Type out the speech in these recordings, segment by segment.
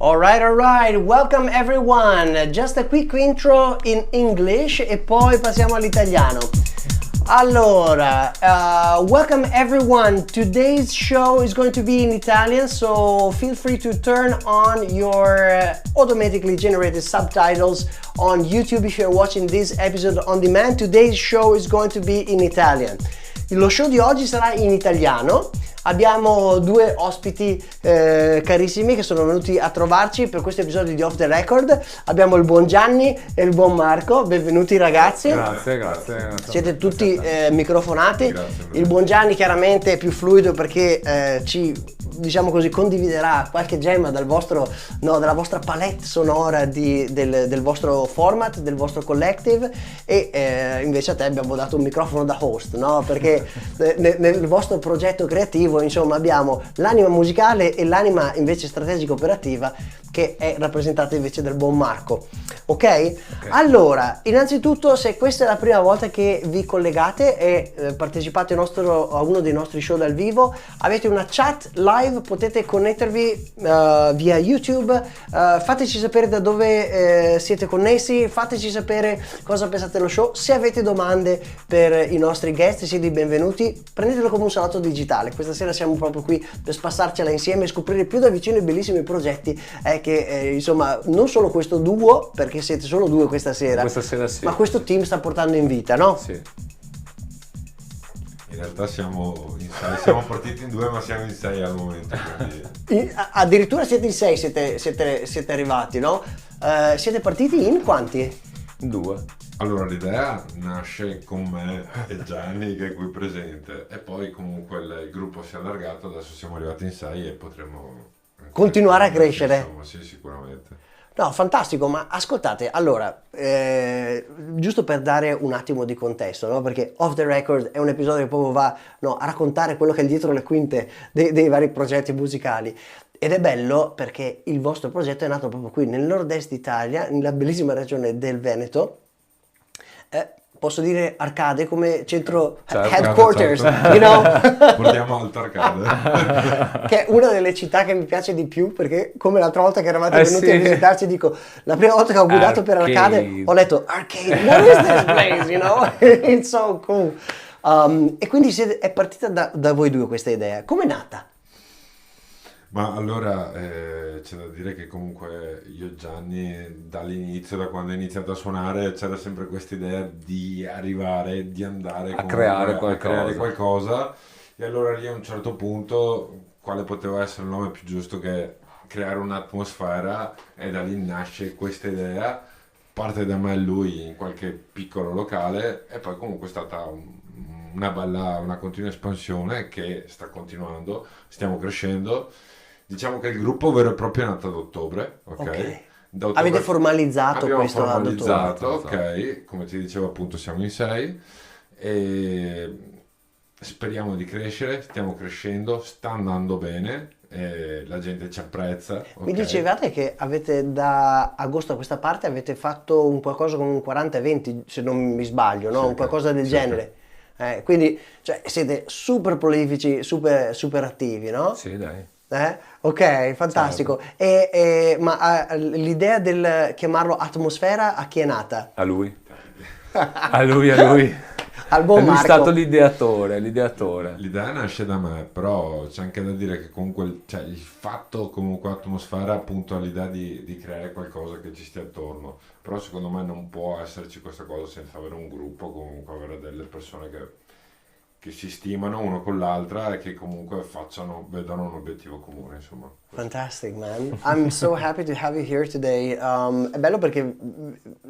All right, welcome everyone. Just a quick intro in English e poi passiamo all'italiano. Allora, welcome everyone. Today's show is going to be in Italian, so feel free to turn on your automatically generated subtitles on YouTube if you're watching this episode on demand. Today's show is going to be in Italian. Lo show di oggi sarà in italiano. Abbiamo due ospiti carissimi che sono venuti a trovarci per questo episodio di Off the Record. Abbiamo il buon Gianni e il buon Marco. Benvenuti ragazzi. Grazie. Siete tutti microfonati. Grazie. Il buon Gianni chiaramente è più fluido perché ci, diciamo così, condividerà qualche gemma dalla vostra palette sonora del vostro format, del vostro collective, e invece a te abbiamo dato un microfono da host, no? Perché nel vostro progetto creativo, insomma, abbiamo l'anima musicale e l'anima invece strategica operativa, che è rappresentata invece dal buon Marco. Ok? Allora, innanzitutto, se questa è la prima volta che vi collegate e partecipate a uno dei nostri show dal vivo, avete una chat live, potete connettervi via YouTube, fateci sapere da dove siete connessi, fateci sapere cosa pensate dello show. Se avete domande per i nostri guest, siete i benvenuti, prendetelo come un salotto digitale. Questa sera siamo proprio qui per spassarcela insieme e scoprire più da vicino i bellissimi progetti che insomma, non solo questo duo, perché siete solo due questa sera sì, ma questo team sta portando in vita, no? Sì. In realtà siamo partiti in due, ma siamo in 6 al momento. Addirittura siete in 6, siete arrivati, no? Siete partiti in quanti? 2. Allora, l'idea nasce con me e Gianni, che è qui presente, e poi comunque il gruppo si è allargato, adesso siamo arrivati in 6 e potremo continuare a crescere. Insomma, sì, sicuramente. No, fantastico, ma ascoltate, allora, giusto per dare un attimo di contesto, no? Perché Off the Record è un episodio che proprio va, no, a raccontare quello che è dietro le quinte dei vari progetti musicali. Ed è bello perché il vostro progetto è nato proprio qui nel nord-est Italia, nella bellissima regione del Veneto. Posso dire Arcade come centro, certo, headquarters, certo. You know? Portiamo Alto Arcade. Che è una delle città che mi piace di più, perché come l'altra volta che eravate venuti a visitarci, dico, la prima volta che ho guidato per Arcade ho detto Arcade, what is this place, you know? It's so cool. E quindi è partita da voi due questa idea. Com'è nata? Ma allora c'è da dire che comunque io e Gianni dall'inizio, da quando ho iniziato a suonare, c'era sempre questa idea di arrivare, di andare a creare qualcosa, e allora lì a un certo punto quale poteva essere il nome più giusto che creare un'atmosfera, e da lì nasce questa idea, parte da me e lui in qualche piccolo locale, e poi comunque è stata una continua espansione che sta continuando, stiamo crescendo. Diciamo che il gruppo vero e proprio è nato ad ottobre, ok? Avete formalizzato questo ad ottobre? Ok, come ti dicevo appunto siamo in 6 e speriamo di crescere, stiamo crescendo, sta andando bene, la gente ci apprezza. Mi dicevate che avete da agosto a questa parte avete fatto un qualcosa come un 40-20, se non mi sbaglio, no? Un qualcosa del genere. Quindi cioè, siete super prolifici, super attivi, no? Sì, dai. Ok, fantastico. Certo. Ma l'idea del chiamarlo atmosfera a chi è nata? A lui. A lui. Al buon Marco. È Marco. stato l'ideatore. L'idea nasce da me, però c'è anche da dire che comunque il fatto comunque atmosfera appunto all'idea di creare qualcosa che ci stia attorno, però secondo me non può esserci questa cosa senza avere un gruppo, comunque avere delle persone che si stimano uno con l'altra e che comunque vedano un obiettivo comune, insomma. Fantastic, man. I'm so happy to have you here today. È bello perché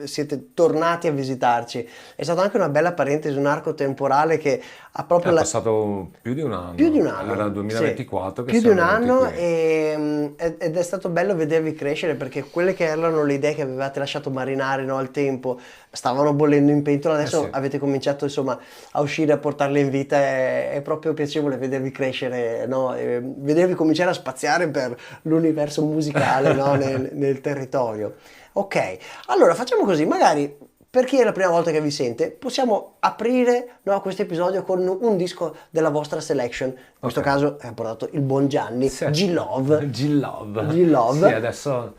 siete tornati a visitarci. È stata anche una bella parentesi, un arco temporale che ha proprio... È passato più di un anno. Era il 2024 sì, che più di un siamo anno venuti qui. Ed è stato bello vedervi crescere, perché quelle che erano le idee che avevate lasciato marinare, no, al tempo stavano bollendo in pentola, adesso sì. Avete cominciato insomma a uscire, a portarle in vita. È proprio piacevole vedervi crescere, no? Vedervi cominciare a spaziare per l'universo musicale, no? nel territorio. Ok, allora facciamo così, magari per chi è la prima volta che vi sente, possiamo aprire questo episodio con un disco della vostra selection. In questo caso ha portato il buon Gianni, sì. G-Love. Sì, adesso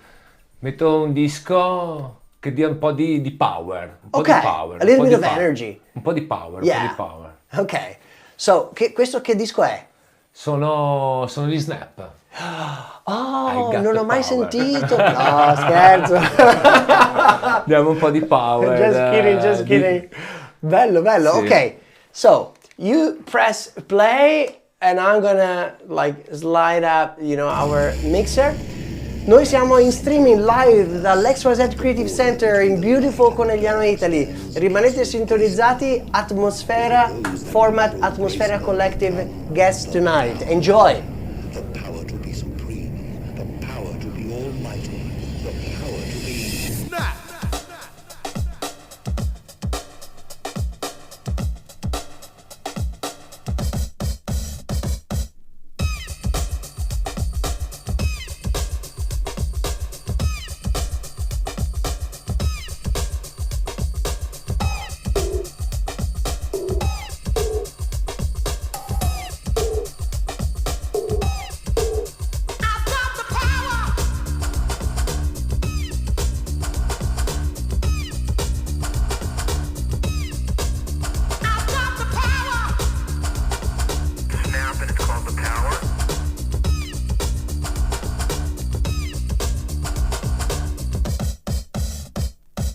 metto un disco che dia un po' di power. Un po' di power. A little bit of energy. Un po' di power, Yeah. un po' di power. Ok, so, questo che disco è? Sono gli Snap. Oh, non ho mai sentito. No, scherzo. Diamo un po' di power. Just kidding. Bello. Sì. Ok, so you press play and I'm gonna like slide up, our mixer. Noi siamo in streaming live dall'XYZ Creative Center in beautiful Conegliano, Italy. Rimanete sintonizzati, Atmosfera, format Atmosfera Collective guest tonight. Enjoy! The power to be supreme, the power to be almighty, the power to be... Snap!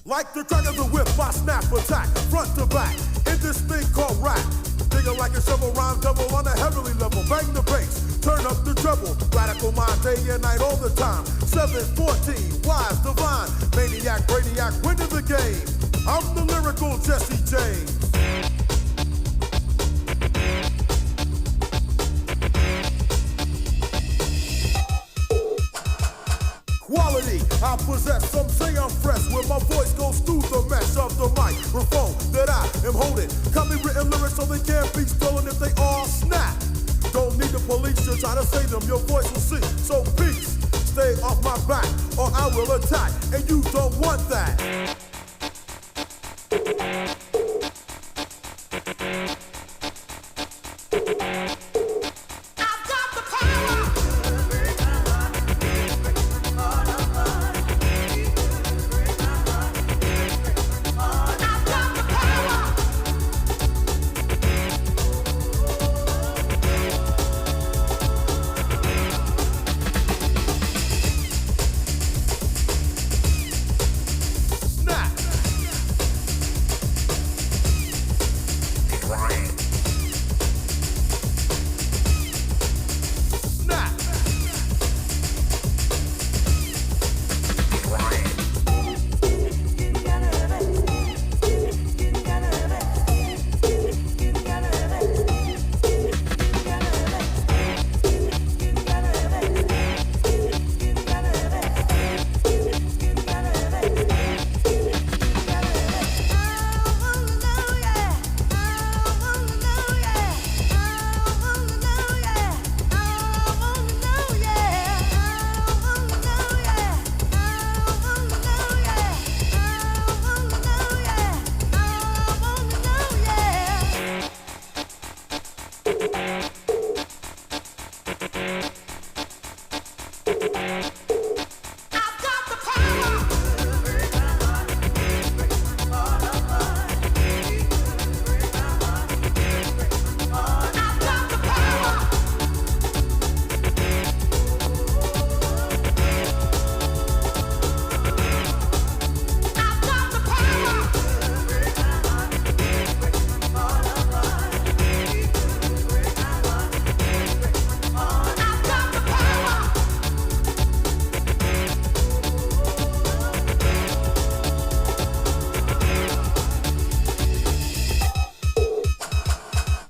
Like the crack of the whip, I snap attack, front to back, in this thing called rap. Digging like a shovel, rhyme double on a heavenly level. Bang the bass, turn up the treble. Radical mind, day and night, all the time. 714, wise, divine, maniac, brainiac, winning the game. I'm the lyrical Jesse James. Quality, I possess, some say I'm fresh, where my voice goes through the mesh of the microphone that I am holding. Copywritten lyrics so they can't be stolen if they all snap. Don't need the police to try to say them, your voice will see. So peace, stay off my back, or I will attack, and you don't want that.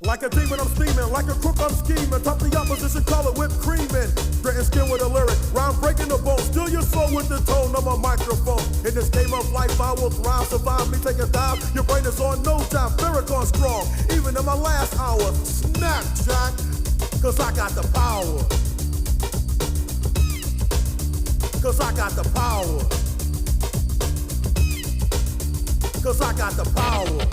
Like a demon, I'm steaming. Like a crook, I'm scheming. Top the opposition, call it whipped creaming. Gritting skin with a lyric. Rhyme breaking the bone. Steal your soul with the tone of a microphone. In this game of life, I will thrive. Survive me, take a dive. Your brain is on no time. Farrakhan strong. Even in my last hour. Snapchat. Cause I got the power. Cause I got the power. cause I got the power.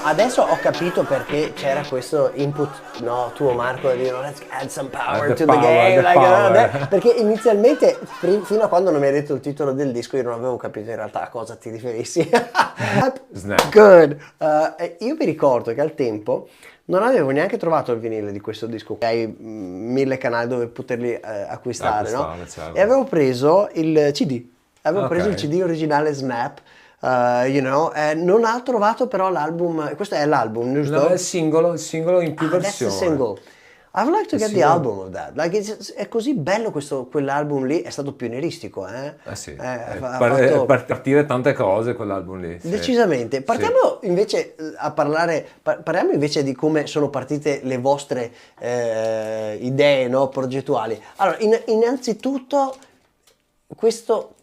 Adesso ho capito perché c'era questo input, no, tuo Marco, di let's add some power to the game, perché inizialmente fino a quando non mi hai detto il titolo del disco io non avevo capito in realtà a cosa ti riferissi. Snap. Good. Io mi ricordo che al tempo non avevo neanche trovato il vinile di questo disco, hai 1000 canali dove poterli acquistare, no? Certo. E avevo preso il CD, preso il CD originale Snap. Non ha trovato però l'album. Questo è l'album, giusto? No, è il singolo in più versioni. That's the single. I would like to get the album of that. Like è così bello quell'album lì, è stato pionieristico, eh? Sì. Partire tante cose quell'album lì. Sì. Decisamente. Partiamo invece parliamo invece di come sono partite le vostre idee, no, progettuali. Allora, innanzitutto questo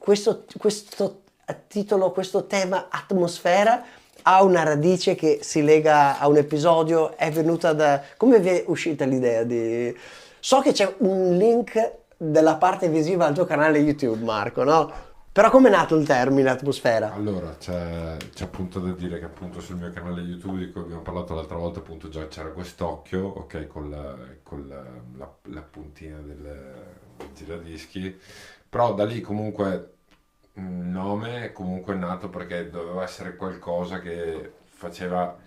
titolo, questo tema atmosfera ha una radice che si lega a un episodio, è venuta da... Come vi è uscita l'idea di... So che c'è un link della parte visiva al tuo canale YouTube, Marco, no? Però come è nato il termine atmosfera? Allora, c'è appunto da dire che appunto sul mio canale YouTube, di cui abbiamo parlato l'altra volta, appunto già c'era quest'occhio, ok, con la puntina del giradischi, però da lì comunque... Il nome comunque è nato perché doveva essere qualcosa che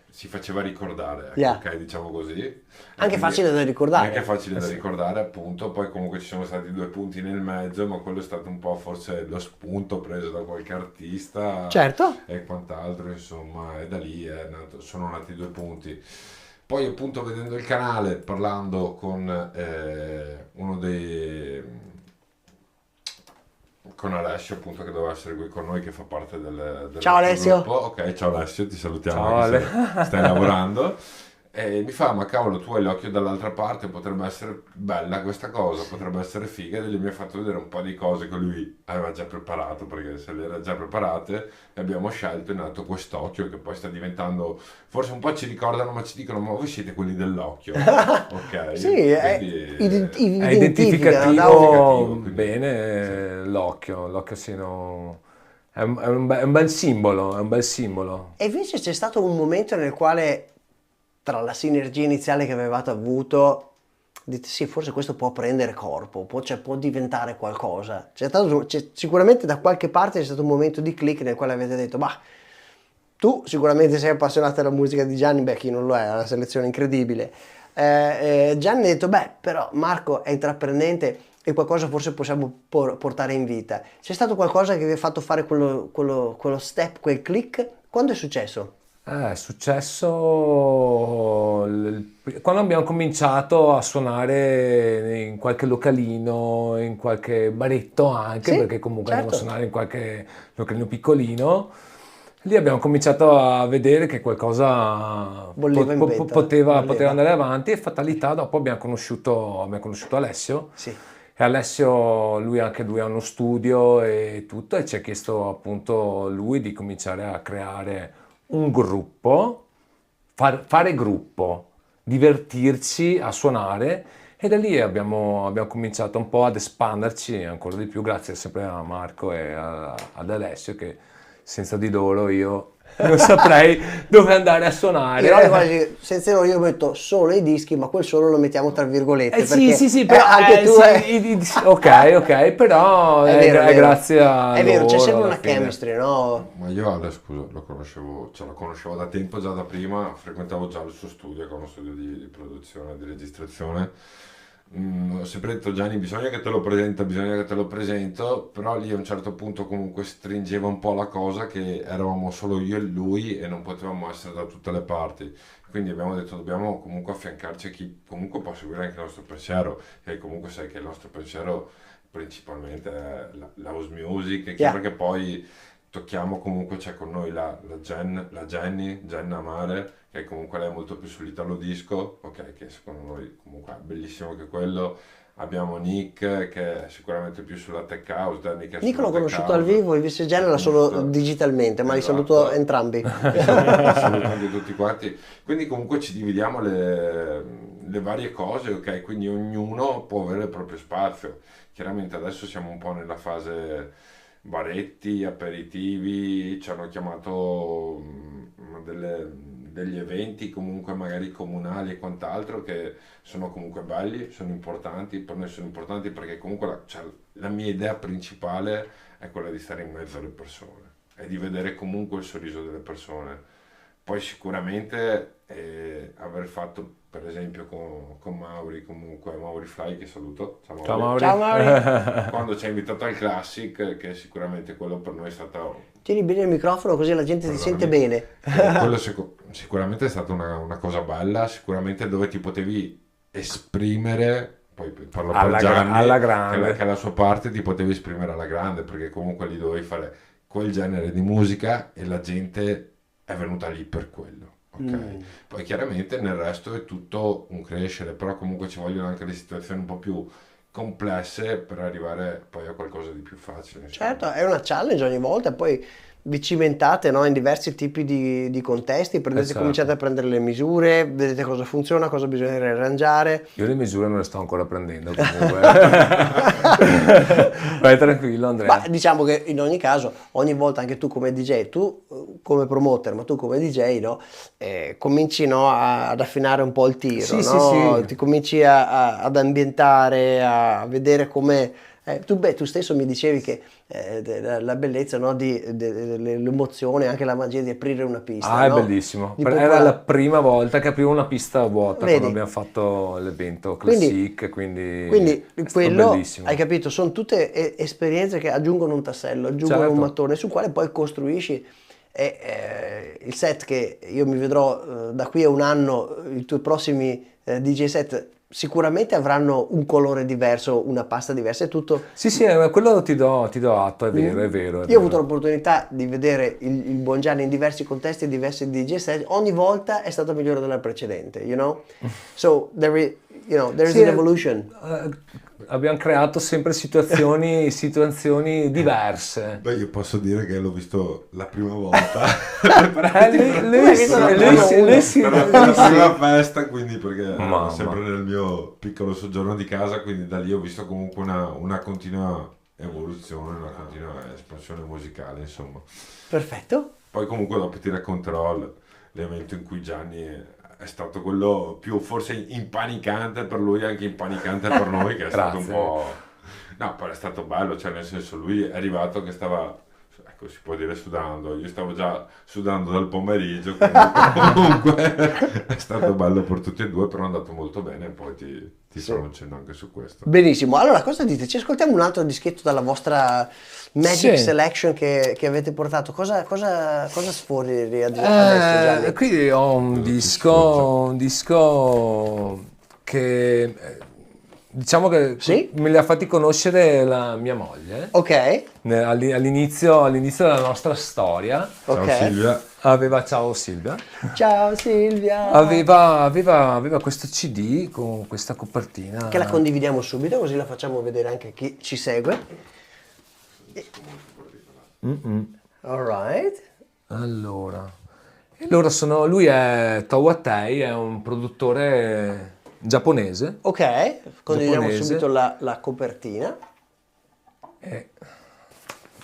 si faceva ricordare, ok, diciamo così. Anche facile da ricordare. Anche facile da ricordare, appunto. Poi comunque ci sono stati 2 punti nel mezzo, ma quello è stato un po' forse lo spunto preso da qualche artista. Certo. E quant'altro, insomma, e da lì sono nati 2 punti. Poi appunto vedendo il canale, parlando con uno con Alessio, appunto, che doveva essere qui con noi, che fa parte del ciao Alessio gruppo. Ok, ciao Alessio, ti salutiamo. Ciao Ale. Stai lavorando e mi fa: ma cavolo, tu hai l'occhio dall'altra parte, potrebbe essere bella questa cosa, potrebbe essere figa. E mi ha fatto vedere un po' di cose che lui aveva già preparato, perché se le era già preparate, e abbiamo scelto, è nato quest'occhio che poi sta diventando, forse un po' ci ricordano, ma ci dicono: ma voi siete quelli dell'occhio. Ok, sì, quindi è identificativo Sì. bene. L'occhio è un bel simbolo, E invece c'è stato un momento nel quale, tra la sinergia iniziale che avevate avuto, dite sì, forse questo può prendere corpo, può diventare qualcosa. Sicuramente da qualche parte c'è stato un momento di click nel quale avete detto: bah, tu sicuramente sei appassionato della musica di Gianni, beh, chi non lo è una selezione incredibile. Gianni ha detto: beh, però Marco è intraprendente e qualcosa forse possiamo portare in vita. C'è stato qualcosa che vi ha fatto fare quello step, quel click? Quando è successo? È successo quando abbiamo cominciato a suonare in qualche localino, in qualche baretto anche, sì, perché comunque certo. andiamo a suonare in qualche localino piccolino. Lì abbiamo cominciato a vedere che qualcosa poteva andare avanti, e fatalità dopo abbiamo conosciuto Alessio. Sì. E Alessio, anche lui ha uno studio e tutto, e ci ha chiesto appunto lui di cominciare a creare un gruppo, fare gruppo, divertirci a suonare, E da lì abbiamo cominciato un po' ad espanderci ancora di più, grazie sempre a Marco e ad Alessio, che senza di loro io non saprei dove andare a suonare. Quasi, senza io metto solo i dischi, ma quel solo lo mettiamo tra virgolette. Sì, però anche tu ok, però è grazie a è vero, loro, c'è sempre una fine. chemistry, no? Ma io Ale, scusa, lo conoscevo da tempo, già da prima, frequentavo già il suo studio, che è uno studio di produzione, di registrazione. Ho sempre detto Gianni, bisogna che te lo presento, però lì a un certo punto comunque stringeva un po' la cosa, che eravamo solo io e lui e non potevamo essere da tutte le parti, quindi abbiamo detto dobbiamo comunque affiancarci a chi comunque può seguire anche il nostro pensiero, e comunque sai che il nostro pensiero principalmente è la house music, è chiaro che poi tocchiamo comunque, c'è con noi la Jenna Mare, che comunque lei è molto più sull'italo disco, ok, che secondo noi comunque è bellissimo anche quello. Abbiamo Nick, che è sicuramente più sulla tech house, Danny che è Nick l'ho sulla tech conosciuto house. al vivo, invece Jenna solo digitalmente, ma li saluto entrambi. Saluto anche tutti quanti. Quindi comunque ci dividiamo le varie cose, ok, quindi ognuno può avere il proprio spazio. Chiaramente adesso siamo un po' nella fase baretti, aperitivi, ci hanno chiamato degli eventi comunque magari comunali e quant'altro, che sono comunque belli, sono importanti, per noi sono importanti perché comunque la mia idea principale è quella di stare in mezzo alle persone e di vedere comunque il sorriso delle persone. Poi sicuramente aver fatto per esempio con Mauri, comunque Mauri Fly, che saluto, ciao Mauri. Ciao Mauri. Quando ci ha invitato al Classic, che sicuramente quello per noi è stato... Tieni bene il microfono così la gente ti sente bene. Quello sicuramente è stata una cosa bella, sicuramente dove ti potevi esprimere, poi parlo per Gianni, alla grande. che è la sua parte, ti potevi esprimere alla grande, perché comunque lì dovevi fare quel genere di musica e la gente è venuta lì per quello. Okay. Poi chiaramente nel resto è tutto un crescere, però comunque ci vogliono anche le situazioni un po' più complesse per arrivare poi a qualcosa di più facile. Certo, è una challenge ogni volta, poi vi cimentate, no, in diversi tipi di contesti, cominciate a prendere le misure, vedete cosa funziona, cosa bisogna riarrangiare. Io le misure non le sto ancora prendendo comunque. Vai tranquillo Andrea. Ma diciamo che in ogni caso, ogni volta anche tu come DJ, tu come promoter, ma tu come DJ, no, cominci, no, ad affinare un po' il tiro, no? Sì. Ti cominci ad ambientare, a vedere come... tu stesso mi dicevi che la bellezza, no, l'emozione, anche la magia di aprire una pista. È no? bellissimo. Era la prima volta che aprivo una pista vuota. Vedi? Quando abbiamo fatto l'evento Classic, quindi quello, bellissimo. Hai capito, sono tutte esperienze che aggiungono un tassello, aggiungono un mattone sul quale poi costruisci. Il set che io mi vedrò da qui a un anno, i tuoi prossimi DJ set sicuramente avranno un colore diverso, una pasta diversa, è tutto. Sì, quello ti do atto, è vero. Io ho avuto l'opportunità di vedere il buon Gianni in diversi contesti, diversi DJ set, ogni volta è stato migliore della precedente, you know? So there is an evolution. Abbiamo creato sempre situazioni diverse. Beh, io posso dire che l'ho visto la prima volta. lui sì. La prima festa, quindi perché ero sempre nel mio piccolo soggiorno di casa, quindi da lì ho visto comunque una continua evoluzione, una continua espansione musicale, insomma. Perfetto. Poi comunque dopo ti racconterò l'evento in cui Gianni è stato quello più forse impanicante per lui, anche impanicante per noi, che è stato un po'... No, però è stato bello, cioè nel senso lui è arrivato che stava, ecco, si può dire sudando, io stavo già sudando dal pomeriggio, quindi comunque è stato bello per tutti e due, però è andato molto bene, poi ti stavo dicendo anche su questo. Benissimo, allora cosa dite? Ci ascoltiamo un altro dischetto dalla vostra Magic Selection che avete portato, cosa sfori adesso Gianni? Qui ho un disco che diciamo che me li ha fatti conoscere la mia moglie. Ok. All'inizio della nostra storia. Ciao Silvia. Ciao Silvia. Ciao Silvia. Aveva questo CD con questa copertina. Che la condividiamo subito, così la facciamo vedere anche a chi ci segue. Alright. Allora lui è Tawatei, è un produttore giapponese. Ok, condividiamo subito la copertina. E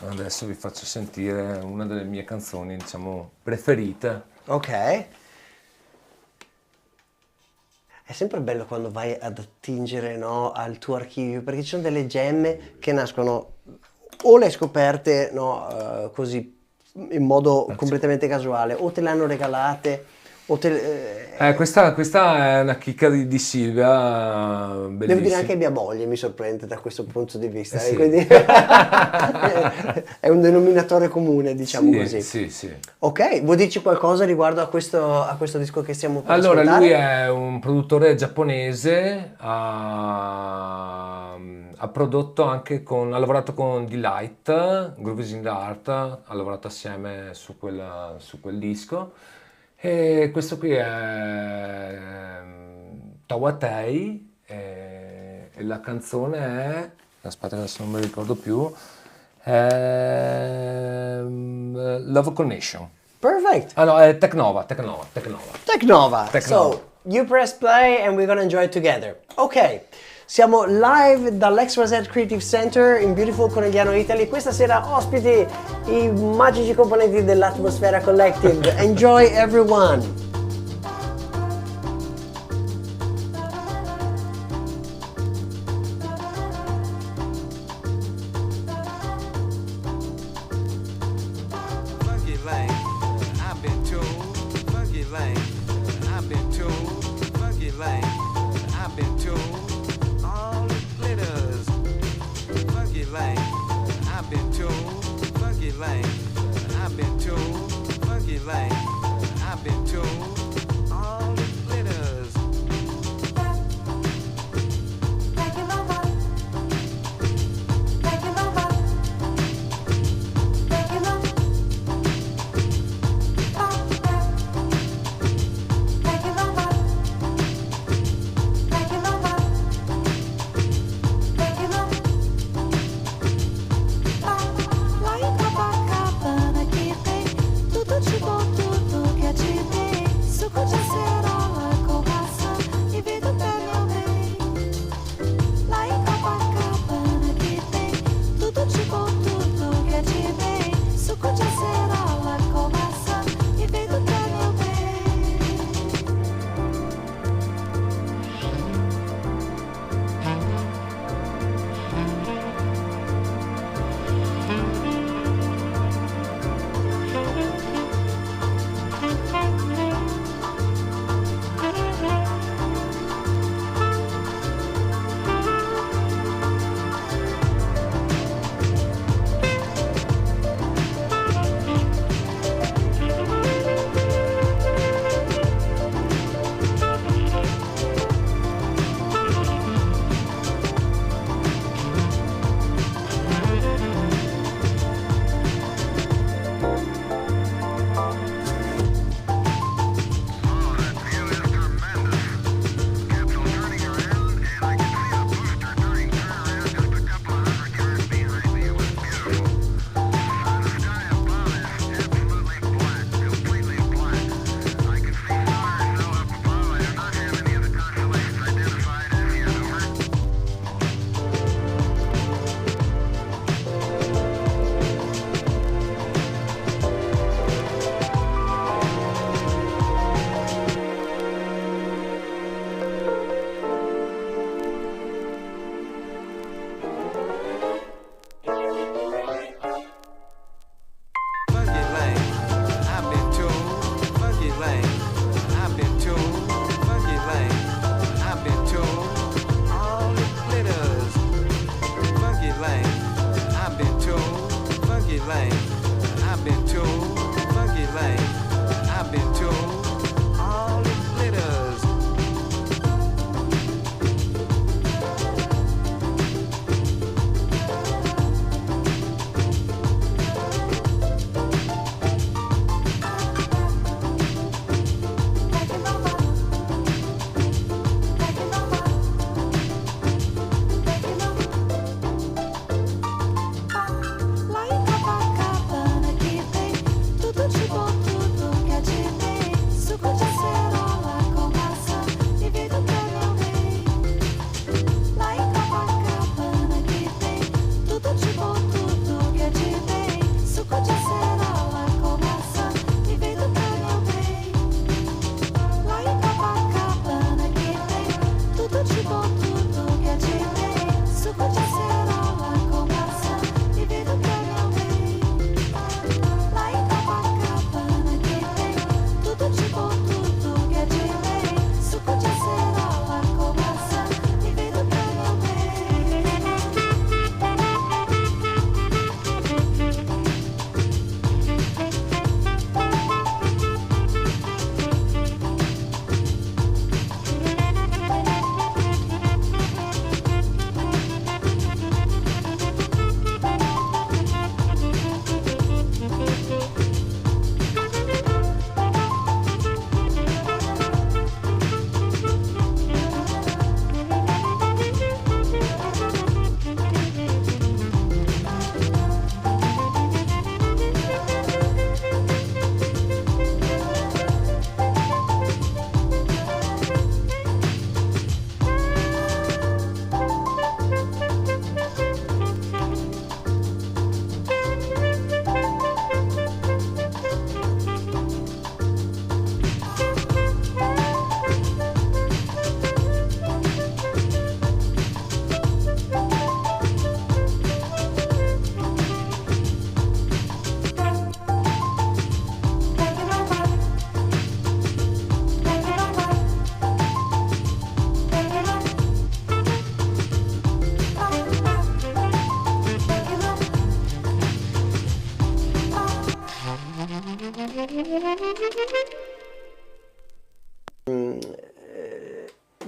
adesso vi faccio sentire una delle mie canzoni, diciamo, preferite. Ok. È sempre bello quando vai ad attingere, no, al tuo archivio, perché ci sono delle gemme che nascono o le hai scoperte, no, così in modo completamente casuale, o te le hanno regalate. Questa è una chicca di Silvia, bellissima. Devo dire anche mia moglie mi sorprende da questo punto di vista, sì. Quindi è un denominatore comune, diciamo così. Sì. Ok, vuoi dirci qualcosa riguardo a questo disco che stiamo per Allora, ascoltare? lui è un produttore giapponese, ha prodotto anche ha lavorato con Delight, Grooves in the Heart, ha lavorato assieme su quel disco. E questo qui è Tawatei e la canzone è, aspetta adesso non me lo ricordo più, è Love Connection. Perfect. Ah no, è Teknova. So, you press play and we're gonna enjoy it together. Ok, siamo live dall'X-YZ Creative Center in Beautiful Conegliano, Italy. Questa sera ospiti i magici componenti dell'Atmosfera Collective. Enjoy everyone! Lá em Copacabana que tem tudo de bom, tudo que é de bem.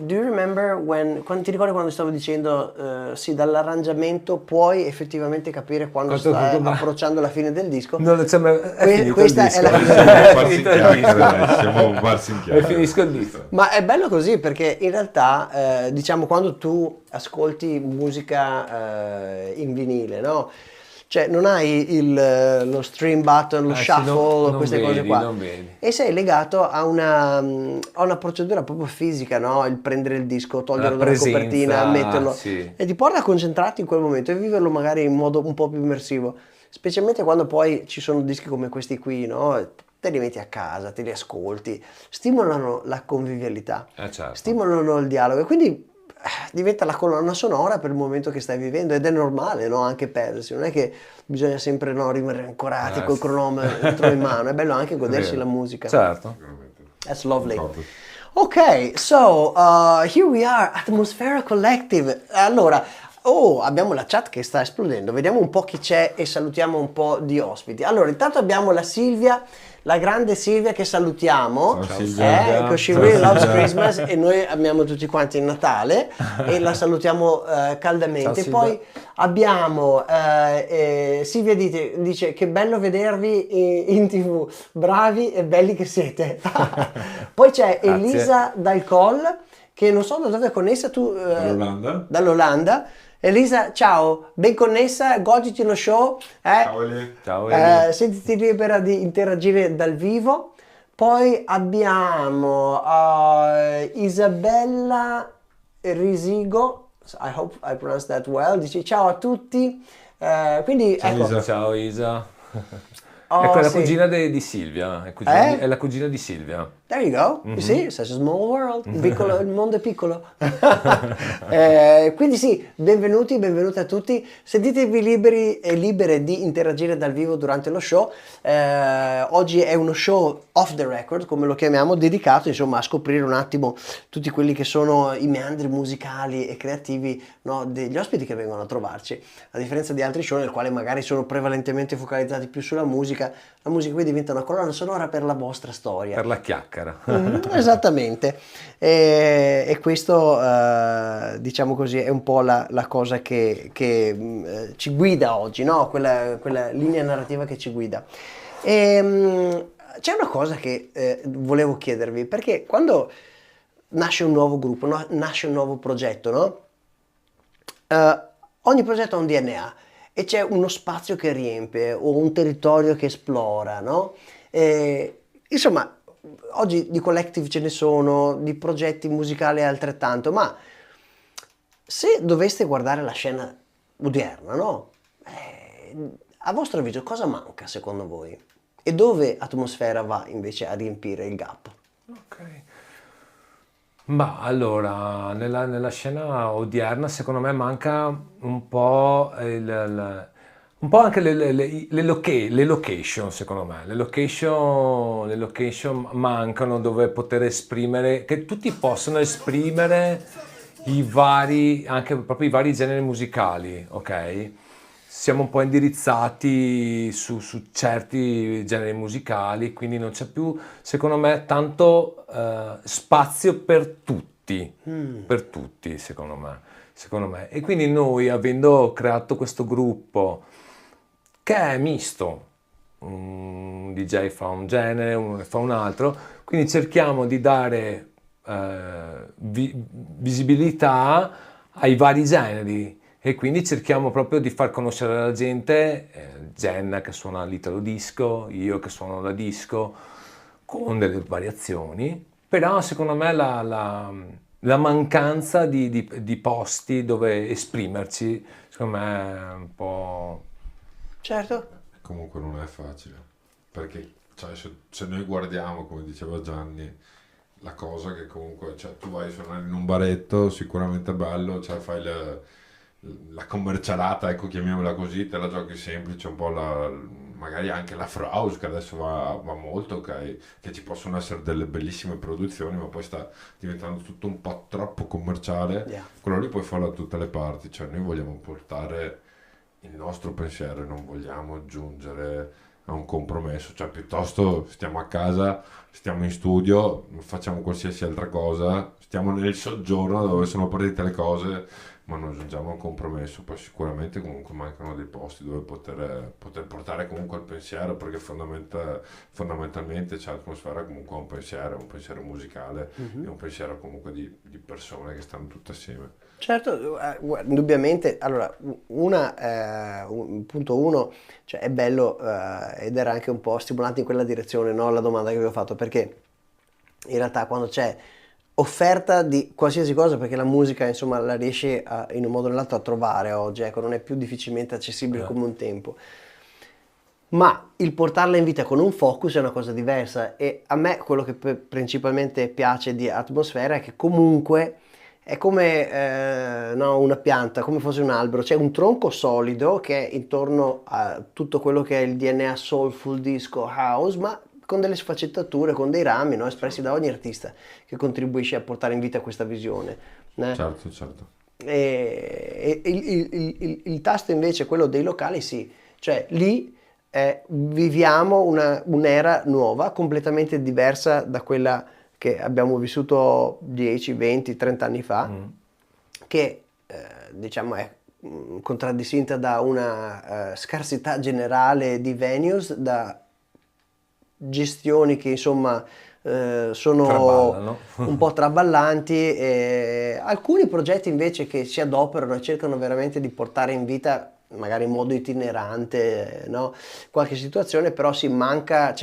do you remember quando ti ricordi quando stavo dicendo sì, dall'arrangiamento puoi effettivamente capire quando stai approcciando la fine del disco? No, questa è la siamo parsi in chiaro. Finisco il disco. Ma è bello così perché in realtà diciamo quando tu ascolti musica in vinile, no? Cioè non hai lo stream button, lo shuffle, queste cose qua. Non vedi. E sei legato a una procedura proprio fisica, no? Il prendere il disco, toglierlo dalla copertina, metterlo. Sì. E ti porta a concentrarti in quel momento e viverlo magari in modo un po' più immersivo. Specialmente quando poi ci sono dischi come questi qui, no? Te li metti a casa, te li ascolti, stimolano la convivialità, certo. Stimolano il dialogo e quindi diventa la colonna sonora per il momento che stai vivendo ed è normale, no? Anche perdersi, non è che bisogna sempre rimanere ancorati col cronometro in mano, è bello anche godersi la musica. Certo. That's lovely. Ok, so here we are, Atmosfera Collective. Allora, abbiamo la chat che sta esplodendo, vediamo un po' chi c'è e salutiamo un po' di ospiti. Allora, intanto abbiamo la Silvia, la grande Silvia che salutiamo, Ciao, she really loves Christmas e noi amiamo tutti quanti il Natale e la salutiamo caldamente. Ciao, poi abbiamo Silvia dice che bello vedervi in TV, bravi e belli che siete. Poi c'è Elisa dal Col che non so da dove è connessa tu, dall'Olanda. Elisa, ciao, ben connessa, goditi lo show. Ciao Eli. Sentiti libera di interagire dal vivo. Poi abbiamo Isabella Risigo, I hope I pronounced that well, dice ciao a tutti. Quindi, ciao, ecco. Isa. Ciao Isa. Ecco, la cugina di Silvia, è la cugina di Silvia. There you go, you see, such a small world, il mondo è piccolo. Quindi sì, benvenuti a tutti, sentitevi liberi e libere di interagire dal vivo durante lo show. Oggi è uno show off the record, come lo chiamiamo, dedicato insomma a scoprire un attimo tutti quelli che sono i meandri musicali e creativi, no, degli ospiti che vengono a trovarci, a differenza di altri show nel quale magari sono prevalentemente focalizzati più sulla musica. La musica qui diventa una colonna sonora per la vostra storia. Per la chiacchiera. Esattamente. E questo, diciamo così, è un po' la cosa che ci guida oggi, no? Quella linea narrativa che ci guida. C'è una cosa che volevo chiedervi, perché quando nasce un nuovo gruppo, nasce un nuovo progetto, no? Ogni progetto ha un DNA. E c'è uno spazio che riempie o un territorio che esplora, no? Insomma, oggi di collective ce ne sono, di progetti musicali altrettanto, ma se doveste guardare la scena odierna, no? A vostro avviso cosa manca secondo voi? E dove Atmosfera va invece a riempire il gap? Ok. Ma allora, nella scena odierna secondo me manca un po' un po' anche le location, secondo me. Le location mancano dove poter esprimere, che tutti possano esprimere anche proprio i vari generi musicali, ok? Siamo un po' indirizzati su certi generi musicali, quindi non c'è più, secondo me, tanto spazio per tutti, secondo me. E quindi noi, avendo creato questo gruppo che è misto, un DJ fa un genere, uno ne fa un altro, quindi cerchiamo di dare visibilità ai vari generi. E quindi cerchiamo proprio di far conoscere alla gente Jenna che suona l'italo disco, io che suono la disco, con delle variazioni, però secondo me la mancanza di posti dove esprimerci, secondo me è un po'... Certo. Comunque non è facile, perché cioè, se noi guardiamo, come diceva Gianni, la cosa che comunque, cioè, tu vai a suonare in un baretto, sicuramente bello, cioè fai la commercialata, ecco, chiamiamola così, te la giochi semplice, un po' magari anche la House che adesso va molto, ok, che ci possono essere delle bellissime produzioni, ma poi sta diventando tutto un po' troppo commerciale. Quello lì puoi farlo da tutte le parti, cioè noi vogliamo portare il nostro pensiero e non vogliamo aggiungere a un compromesso, cioè piuttosto stiamo a casa, stiamo in studio, facciamo qualsiasi altra cosa, stiamo nel soggiorno dove sono partite le cose, ma non giungiamo a un compromesso. Poi sicuramente comunque mancano dei posti dove poter portare comunque il pensiero, perché fondamentalmente c'è l'atmosfera comunque un pensiero musicale, e un pensiero comunque di persone che stanno tutte assieme. Certo, indubbiamente. Allora, punto uno, cioè è bello ed era anche un po' stimolante in quella direzione, no? La domanda che avevo fatto, perché in realtà quando c'è offerta di qualsiasi cosa, perché la musica insomma la riesci in un modo o nell'altro a trovare oggi, ecco, non è più difficilmente accessibile come un tempo, ma il portarla in vita con un focus è una cosa diversa, e a me quello che principalmente piace di Atmosfera è che comunque è come una pianta, come fosse un albero, c'è un tronco solido che è intorno a tutto quello che è il DNA soulful, disco, house, ma con delle sfaccettature, con dei rami, no, espressi da ogni artista che contribuisce a portare in vita questa visione. Certo. E il tasto invece, quello dei locali, sì, cioè lì viviamo un'era nuova, completamente diversa da quella che abbiamo vissuto 10, 20, 30 anni fa, che diciamo è contraddistinta da una scarsità generale di venues, da gestioni che insomma sono un po' traballanti, e alcuni progetti invece che si adoperano e cercano veramente di portare in vita, magari in modo itinerante, no? Qualche situazione, però c'è una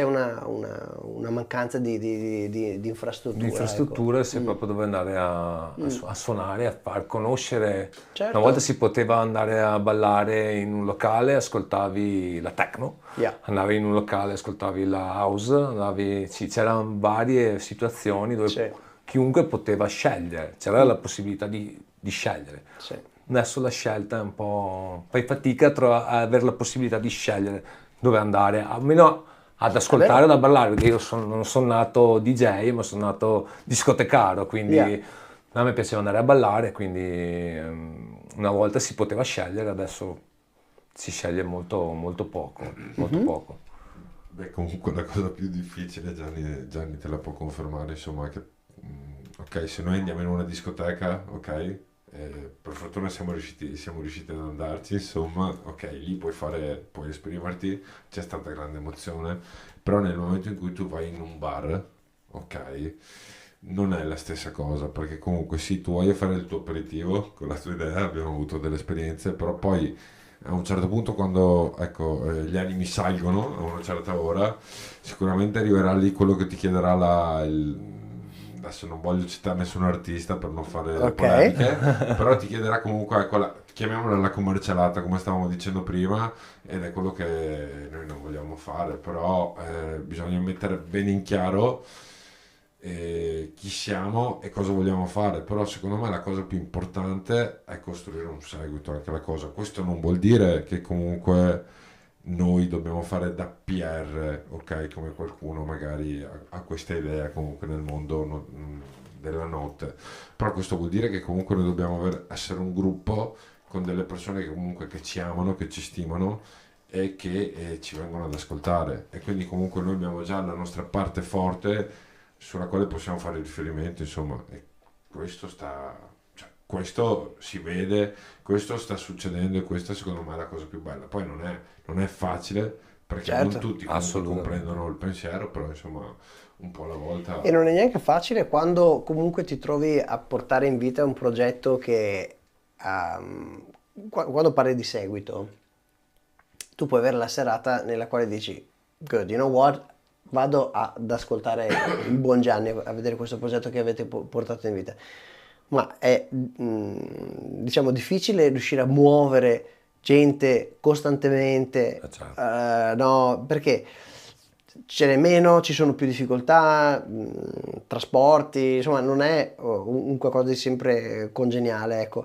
mancanza di infrastrutture. Di infrastrutture, ecco. Se proprio dove andare a suonare, a far conoscere. Certo. Una volta si poteva andare a ballare in un locale, ascoltavi la techno, andavi in un locale, ascoltavi la house, c'erano varie situazioni dove chiunque poteva scegliere, c'era la possibilità di scegliere. Adesso la scelta è un po'... fai fatica a avere la possibilità di scegliere dove andare, almeno ad ascoltare, da ballare, perché io non sono nato DJ, ma sono nato discotecaro, quindi a me piaceva andare a ballare, quindi una volta si poteva scegliere, adesso si sceglie molto poco, molto poco. Beh, comunque la cosa più difficile, Gianni te la può confermare, insomma, è che ok, se noi andiamo in una discoteca, ok, per fortuna siamo riusciti ad andarci, insomma, ok, lì puoi esprimerti, c'è stata grande emozione, però nel momento in cui tu vai in un bar, ok, non è la stessa cosa, perché comunque sì, tu vai a fare il tuo aperitivo con la tua idea, abbiamo avuto delle esperienze, però poi a un certo punto, quando gli animi salgono a una certa ora, sicuramente arriverà lì quello che ti chiederà adesso non voglio citare nessun artista per non fare polemiche, però ti chiederà comunque chiamiamola la commercialata, come stavamo dicendo prima, ed è quello che noi non vogliamo fare, però bisogna mettere bene in chiaro chi siamo e cosa vogliamo fare. Però secondo me la cosa più importante è costruire un seguito anche alla cosa. Questo non vuol dire che comunque noi dobbiamo fare da PR, ok, come qualcuno magari ha questa idea comunque nel mondo della notte, però questo vuol dire che comunque noi dobbiamo essere un gruppo con delle persone che comunque che ci amano, che ci stimano e che ci vengono ad ascoltare, e quindi comunque noi abbiamo già la nostra parte forte sulla quale possiamo fare riferimento, insomma, e questo si vede, questo sta succedendo, e questa secondo me è la cosa più bella. Poi non è facile, perché non tutti comprendono il pensiero, però insomma un po' alla volta. E non è neanche facile quando comunque ti trovi a portare in vita un progetto che quando parli di seguito, tu puoi avere la serata nella quale dici good, you know what, vado ad ascoltare il buon Gianni, a vedere questo progetto che avete portato in vita. Ma è diciamo difficile riuscire a muovere gente costantemente, no, perché ce n'è meno, ci sono più difficoltà, trasporti, insomma non è un qualcosa di sempre congeniale, ecco.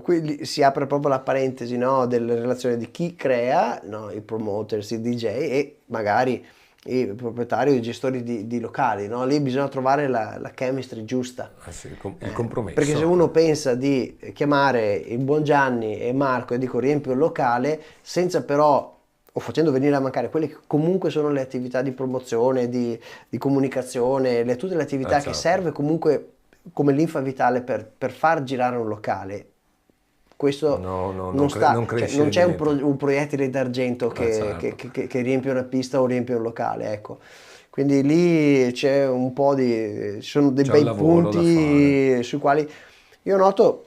Qui si apre proprio la parentesi, no, delle relazioni di chi crea, no, i promoters, i DJ e magari i proprietari o i gestori di locali, no? Lì bisogna trovare la chemistry giusta, il compromesso, perché se uno pensa di chiamare il buon Gianni e Marco e dico riempio il locale senza però o facendo venire a mancare quelle che comunque sono le attività di promozione, di comunicazione, tutte le attività che serve comunque come linfa vitale per far girare un locale. Questo non c'è un proiettile d'argento che riempie una pista o riempie un locale, ecco. Quindi lì c'è un po' ci sono dei bei punti sui quali io noto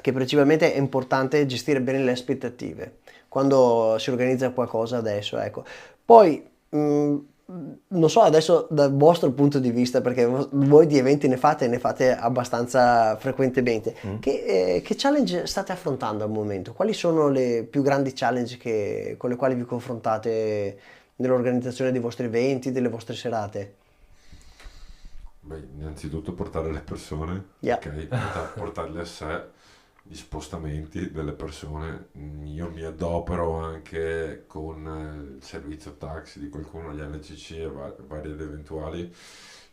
che principalmente è importante gestire bene le aspettative quando si organizza qualcosa adesso, ecco. Poi non so adesso dal vostro punto di vista, perché voi di eventi ne fate abbastanza frequentemente, che challenge state affrontando al momento? Quali sono le più grandi challenge con le quali vi confrontate nell'organizzazione dei vostri eventi, delle vostre serate? Beh, innanzitutto portare le persone, ok? Portarle a sé, gli spostamenti delle persone. Io mi adopero anche con il servizio taxi di qualcuno, gli NCC e vari ed eventuali,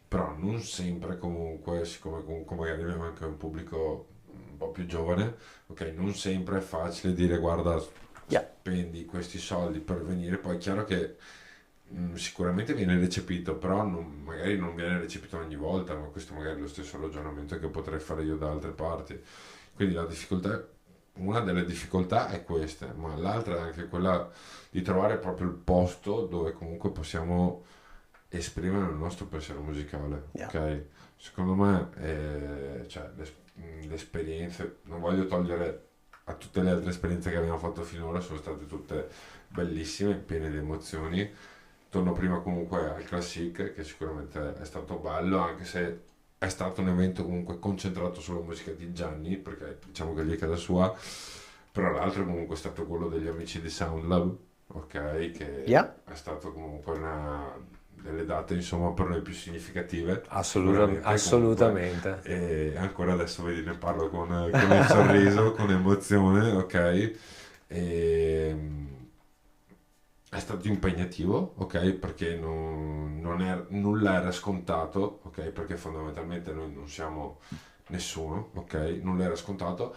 però non sempre comunque, siccome comunque magari abbiamo anche un pubblico un po' più giovane, ok? Non sempre è facile dire guarda, spendi questi soldi per venire. Poi è chiaro che sicuramente viene recepito, però magari non viene recepito ogni volta, ma questo magari è lo stesso ragionamento che potrei fare io da altre parti. Quindi una delle difficoltà è questa, ma l'altra è anche quella di trovare proprio il posto dove comunque possiamo esprimere il nostro pensiero musicale, ok? Secondo me le esperienze, non voglio togliere a tutte le altre esperienze che abbiamo fatto finora, sono state tutte bellissime, piene di emozioni. Torno prima comunque al Classic, che sicuramente è stato bello, anche se è stato un evento comunque concentrato sulla musica di Gianni, perché diciamo che lì è casa sua, però l'altro comunque è stato quello degli amici di SoundLab, ok, che è stato comunque una delle date insomma per noi più significative. Assolutamente. E ancora adesso vedi, ne parlo con il sorriso, con emozione, ok? È stato impegnativo, ok? Perché nulla era scontato, ok? Perché fondamentalmente noi non siamo nessuno, ok? Nulla era scontato.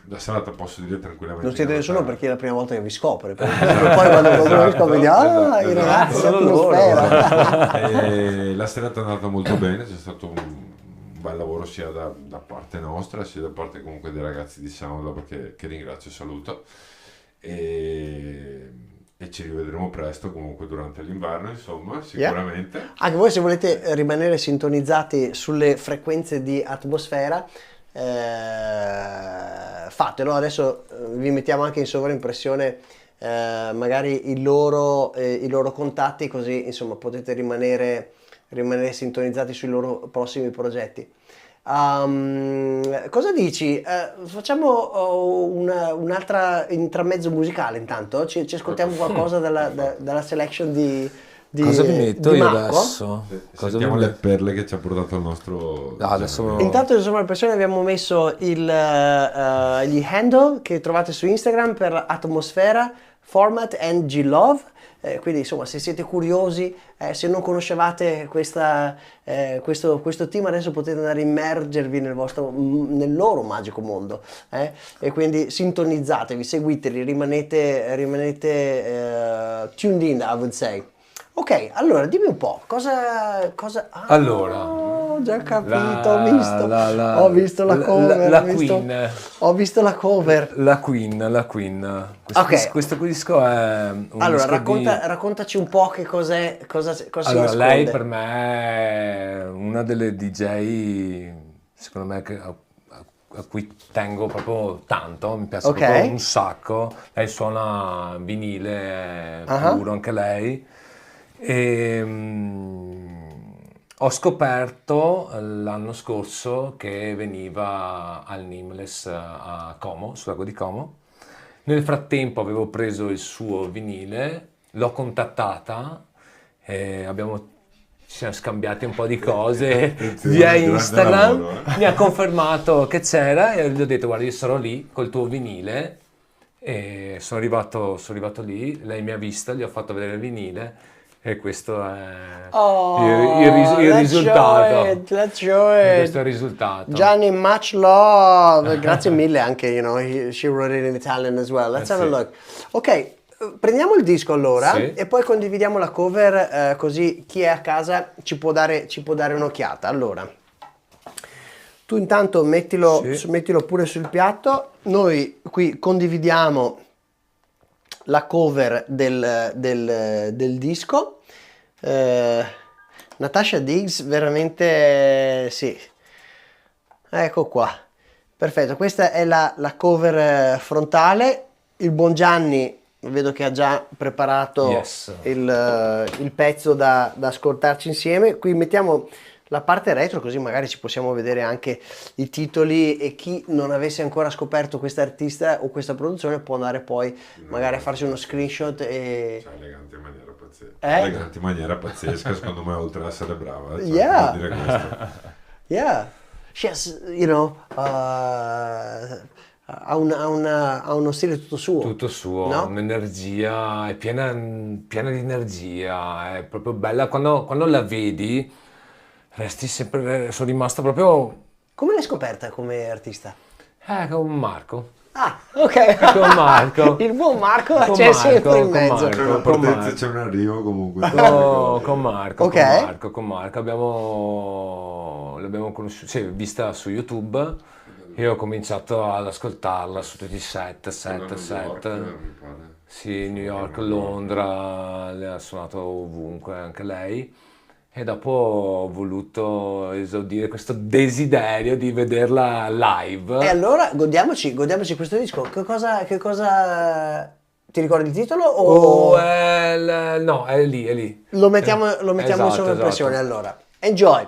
La serata posso dire tranquillamente. Non siete nessuno perché è la prima volta che vi scopre. Poi quando vi scopre, i ragazzi, l'atmosfera. La serata è andata molto bene, c'è stato un bel lavoro sia da parte nostra, sia da parte comunque dei ragazzi di SoundLab, che ringrazio e saluto. E ci rivedremo presto comunque durante l'inverno, insomma, sicuramente. Anche voi, se volete rimanere sintonizzati sulle frequenze di Atmosfera, fatelo. Adesso vi mettiamo anche in sovraimpressione magari i loro contatti, così insomma potete rimanere sintonizzati sui loro prossimi progetti. Cosa dici? Facciamo un'altra intramezzo musicale intanto? Ci ascoltiamo qualcosa dalla selection di cosa vi metto io adesso? Sentiamo le perle che ci ha portato il nostro... Intanto insomma le persone abbiamo messo gli handle che trovate su Instagram per Atmosfera, Format and G-Love. Quindi insomma, se siete curiosi, se non conoscevate questo team, adesso potete andare a immergervi nel loro magico mondo, e quindi sintonizzatevi, seguiteli, rimanete tuned in, I would say. Ok, allora dimmi un po', cosa... Allora, ho già capito, ho visto la cover. Ho visto la cover. La Queen. Questo disco è un allora, disco raccontaci un po' che cosa si allora, nasconde. lei per me è una delle DJ, secondo me, a cui tengo proprio tanto, mi piace proprio un sacco. Lei suona vinile puro, anche lei. E ho scoperto l'anno scorso che veniva al Nameless a Como, sul lago di Como. Nel frattempo avevo preso il suo vinile, l'ho contattata, ci siamo scambiati un po' di cose via Instagram, mi ha confermato che c'era e gli ho detto guarda, io sarò lì col tuo vinile, e sono arrivato lì, lei mi ha vista, gli ho fatto vedere il vinile. E questo è il risultato. Let's show it. Questo è il risultato. Gianni, much love. Grazie mille anche, she wrote it in Italian as well. Let's have a look. Ok, prendiamo il disco allora Sì. e poi condividiamo la cover, così chi è a casa ci può dare un'occhiata. Allora, tu intanto mettilo pure sul piatto, noi qui condividiamo la cover del disco. Natasha Diggs, veramente sì. Ecco qua, perfetto, questa è la cover frontale. Il buon Gianni vedo che ha già preparato il pezzo da ascoltarci insieme. Qui mettiamo la parte retro, così magari ci possiamo vedere anche i titoli, e chi non avesse ancora scoperto questa artista o questa produzione può andare poi magari a farsi uno screenshot e... Cioè, elegante in maniera pazzesca. Eh? Elegante in maniera pazzesca, secondo me, oltre ad essere brava. Cioè, Yeah. devo dire questo. Yeah, she has, ha uno stile tutto suo. Tutto suo, no? un'energia, è piena di energia, è proprio bella. Quando la vedi, resti sempre, sono rimasto proprio Come l'hai scoperta come artista? con Marco. Ah, ok. Con Marco. Il buon Marco Con c'è sempre in con mezzo. Marco. C'è una con partenza, Marco. c'è un arrivo comunque. Con Marco, Ok. con Marco l'abbiamo conosciuta, cioè, vista su YouTube. Io ho cominciato ad ascoltarla su tutti i set. Mi pare. Sì, New York, Londra, le ha suonato ovunque anche lei. E dopo ho voluto esaudire questo desiderio di vederla live. E allora godiamoci questo disco. Che cosa ti ricordi il titolo o No, è lì. lo mettiamo Esatto, sopra pressione? esatto. Allora, enjoy.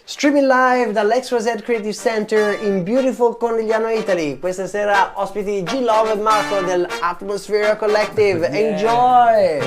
Streaming live dall'Extra Z Creative Center in beautiful Cornigliano, Italy. Questa sera ospiti G Love e Marco dell'Atmosphere Collective. Enjoy!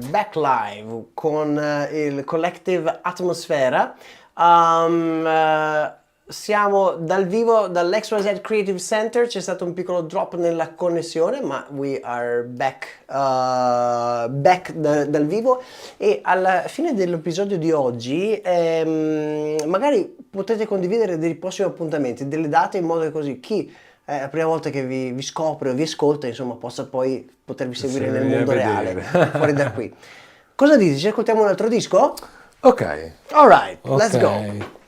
Back live con il collective Atmosfera. Siamo dal vivo dall'XYZ Creative Center, c'è stato un piccolo drop nella connessione, ma we are back, dal vivo, e alla fine dell'episodio di oggi magari potete condividere dei prossimi appuntamenti, delle date, in modo che così chi è la prima volta che vi scopre o vi ascolta, insomma, possa poi potervi seguire nel mondo reale, fuori da qui. Cosa dici? Ci ascoltiamo un altro disco? Ok. Alright, let's go.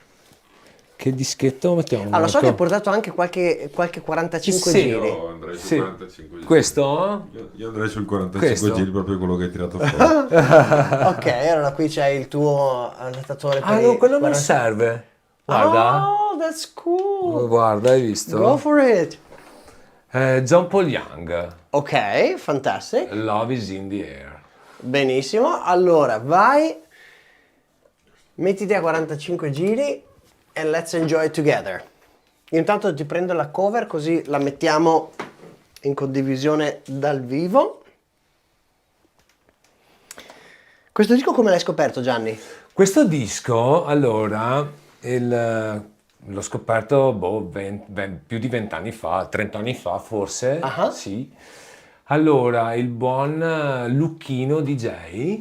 Che dischetto mettiamo? Allora, so che hai portato anche qualche 45 Sì. giri. Io andrei sul 45 giri. Questo? Io andrei sul 45 Questo? giri, proprio quello che hai tirato fuori. Ok, allora qui c'è il tuo adattatore per No, quello non 40. serve. Guarda. Oh, that's cool. Guarda, hai visto? Go for it. John Paul Young. Ok, fantastic. Love is in the air. Benissimo. Allora, vai. Mettiti a 45 giri and let's enjoy it together. Io intanto ti prendo la cover così la mettiamo in condivisione dal vivo. Questo disco come l'hai scoperto, Gianni? Questo disco, allora, l'ho scoperto più di 20 anni fa, 30 anni fa forse, sì. Allora, il buon Lucchino DJ,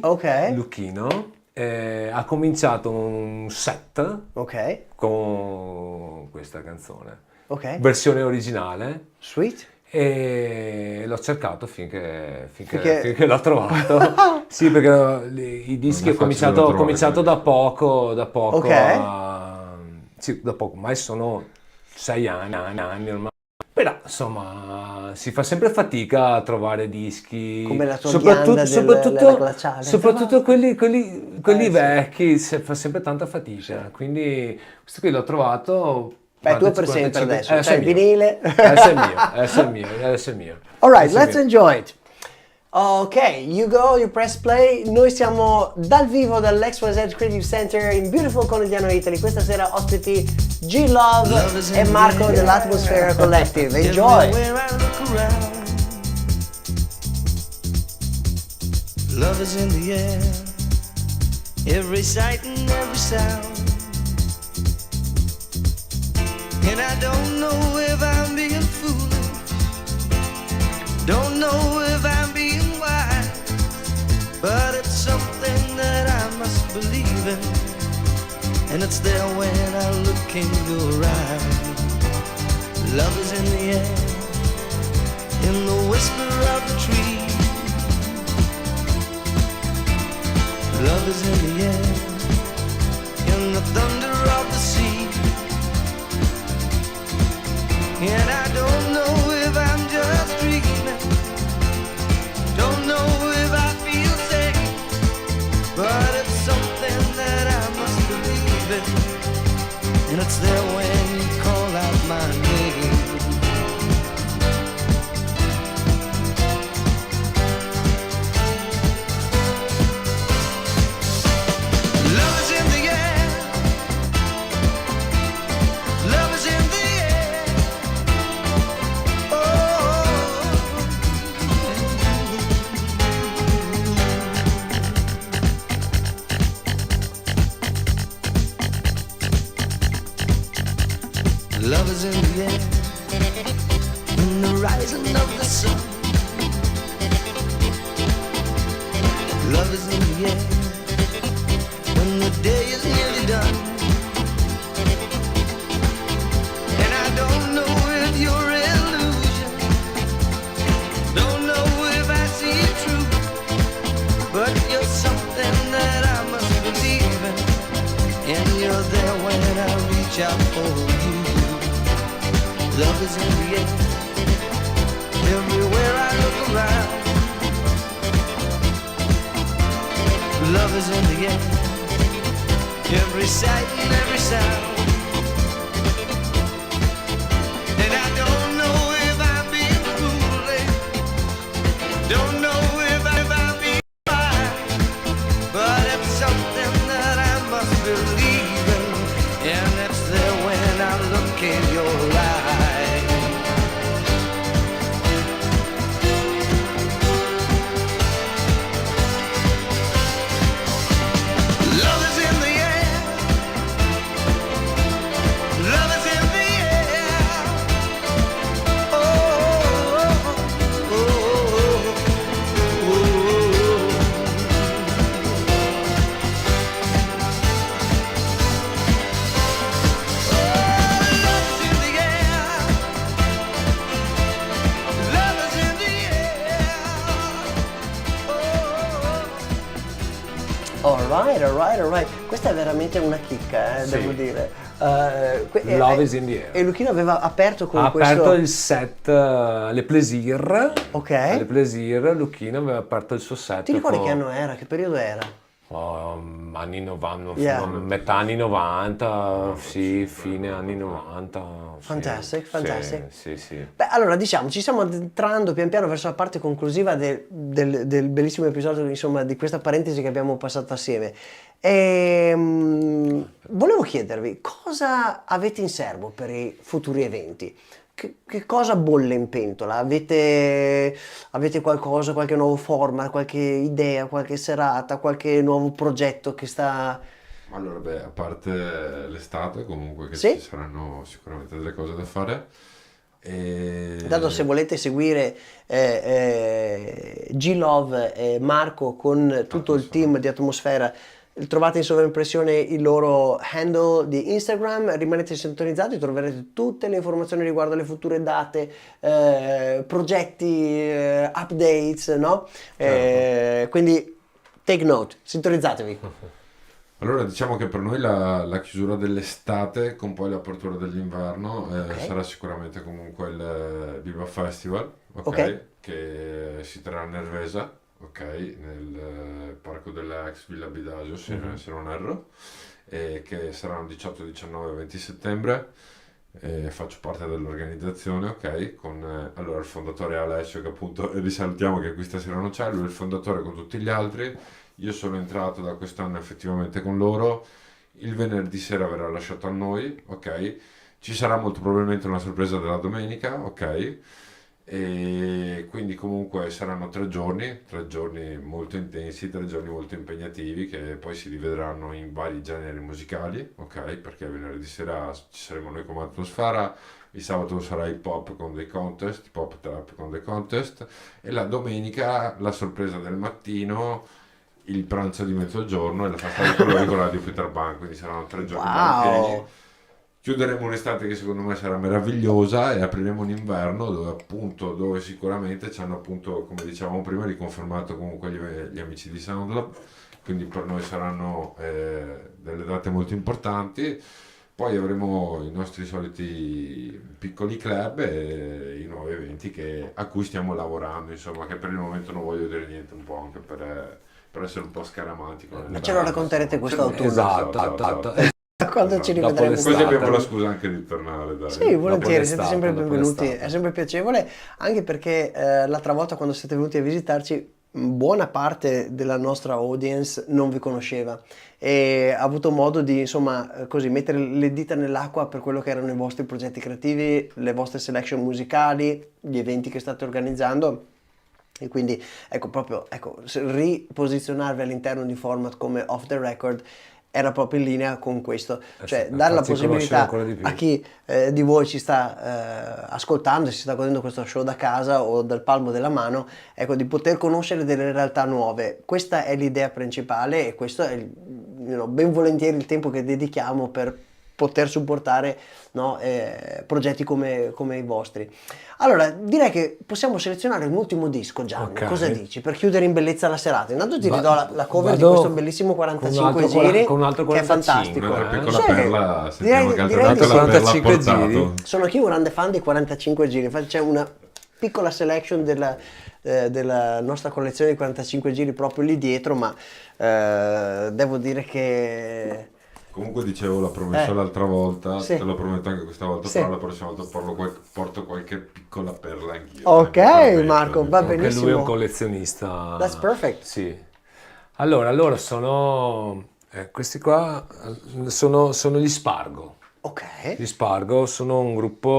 Lucchino, ha cominciato un set con questa canzone, versione originale. Sweet. E l'ho cercato finché l'ho trovato. Sì, perché i dischi ho cominciato da poco sì, da poco, ormai sono 6 anni ormai. Però insomma si fa sempre fatica a trovare dischi, come la tua della glaciale. Soprattutto quelli vecchi, si fa sempre tanta fatica. Quindi questo qui l'ho trovato. Beh, tu per sempre adesso, c'è il vinile. Adesso è mio. Alright, let's enjoy it. Ok, you go, you press play. Noi siamo dal vivo dall'XYZ Creative Center in beautiful Conegliano, Italy. Questa sera ospiti G-Love e Marco dell'Atmosphere Collective. Enjoy! Love is in the air, every sight and every sound. And I don't know if I'm being foolish, don't know if I'm being wise, but it's something that I must believe in, and it's there when I look in your eyes. Love is in the air, in the whisper of the tree. Love is in the air, in the thunder of the sea. And I don't know if I'm just dreaming, don't know if I feel safe, but it's something that I must believe in, and it's there when you call out my name. Love is in the air, love is in the air. Love is in the air, in the rising of the sun. Love is in the air, when the day is nearly done. And I don't know if you're illusion, don't know if I see it true, but you're something that I must believe in, and you're there when I reach out for you. Love is in the air, everywhere I look around. Love is in the air, every sight and every sound. And I don't know if I'm being foolish, don't know if I'm being wise, but it's something that I must believe in, and it's there when I look in your eyes. Love is in the air, Alright. Questa è veramente una chicca, Sì. devo dire. Love is in the air. E Luchino aveva aperto con Ha questo... aperto il set Le Plaisir. Ok. Le Plaisir, Luchino aveva aperto il suo set. Ti ricordi che anno era? Che periodo era? Anni 90, Yeah. metà anni 90, sì, fine anni 90. Fantastic. Sì. Beh, allora diciamo, ci stiamo addentrando pian piano verso la parte conclusiva del bellissimo episodio, insomma, di questa parentesi che abbiamo passato assieme. Volevo chiedervi cosa avete in serbo per i futuri eventi? Che cosa bolle in pentola? Avete qualcosa, qualche nuovo format, qualche idea, qualche serata, qualche nuovo progetto che sta... Allora, a parte l'estate comunque che Sì? ci saranno sicuramente delle cose da fare. Intanto se volete seguire G-Love e Marco con tutto il team di Atmosfera, trovate in sovraimpressione il loro handle di Instagram, rimanete sintonizzati, troverete tutte le informazioni riguardo alle future date, progetti, updates, no? Certo. Quindi take note, sintonizzatevi. Allora diciamo che per noi la chiusura dell'estate con poi l'apertura dell'inverno sarà sicuramente comunque il Viva Festival, Ok. che si terrà a Nervesa, nel parco dell'ex Villa Bidasio, se non erro, e che saranno 18, 19 e 20 settembre. Faccio parte dell'organizzazione, con allora il fondatore Alessio, che appunto risalutiamo che qui stasera non c'è, lui è il fondatore con tutti gli altri. Io sono entrato da quest'anno effettivamente con loro, il venerdì sera verrà lasciato a noi, ci sarà molto probabilmente una sorpresa della domenica, e quindi comunque saranno 3 giorni molto intensi, 3 giorni molto impegnativi che poi si rivedranno in vari generi musicali, perché venerdì sera ci saremo noi come Atmosfera, il sabato sarà hip hop con dei contest, hip hop trap con dei contest, e la domenica la sorpresa del mattino, il pranzo di mezzogiorno e la festa dei colori con Radio Peter Pan, quindi saranno 3 giorni belli pieni. Chiuderemo un'estate che secondo me sarà meravigliosa e apriremo un inverno dove sicuramente ci hanno appunto, come dicevamo prima, riconfermato comunque gli amici di SoundLab, quindi per noi saranno delle date molto importanti. Poi avremo i nostri soliti piccoli club e i nuovi eventi a cui stiamo lavorando, insomma, che per il momento non voglio dire niente, un po' anche per essere un po' scaramantico. Ma ce lo racconterete quest'autunno. Esatto. Quando ci rivedremo. Così abbiamo la scusa anche di tornare, dai. Sì, volentieri, siete l'estate, sempre dopo benvenuti, l'estate. è sempre piacevole, anche perché l'altra volta quando siete venuti a visitarci, buona parte della nostra audience non vi conosceva e ha avuto modo di, insomma, così mettere le dita nell'acqua per quello che erano i vostri progetti creativi, le vostre selection musicali, gli eventi che state organizzando. E quindi riposizionarvi all'interno di format come Off the Record era proprio in linea con questo, cioè sì, dare la farci possibilità conoscere ancora di più. a chi di voi ci sta ascoltando e si sta godendo questo show da casa o dal palmo della mano, ecco, di poter conoscere delle realtà nuove. Questa è l'idea principale e questo è ben volentieri il tempo che dedichiamo per poter supportare, no, progetti come i vostri. Allora, direi che possiamo selezionare un ultimo disco, Gianni. Ok. Cosa dici? Per chiudere in bellezza la serata. Intanto ti Va- ridò la cover di vado questo bellissimo 45 con un altro giri, con un altro che è 45, fantastico. Un'altra piccola Sì, perla, sentiamo che altra direi di piccola sì. perla ha 45 portato. giri. Sono anch'io un grande fan dei 45 giri, infatti c'è una piccola selection della nostra collezione di 45 giri proprio lì dietro, ma devo dire che... Comunque dicevo, l'ho promesso l'altra volta, Sì. te lo prometto anche questa volta, Sì. però la prossima volta porto qualche piccola perla anch'io. Ok, Permetto, Marco, va Anche benissimo. lui è un collezionista. That's perfect. Sì. Allora sono questi qua sono gli Spargo. Ok. Gli Spargo sono un gruppo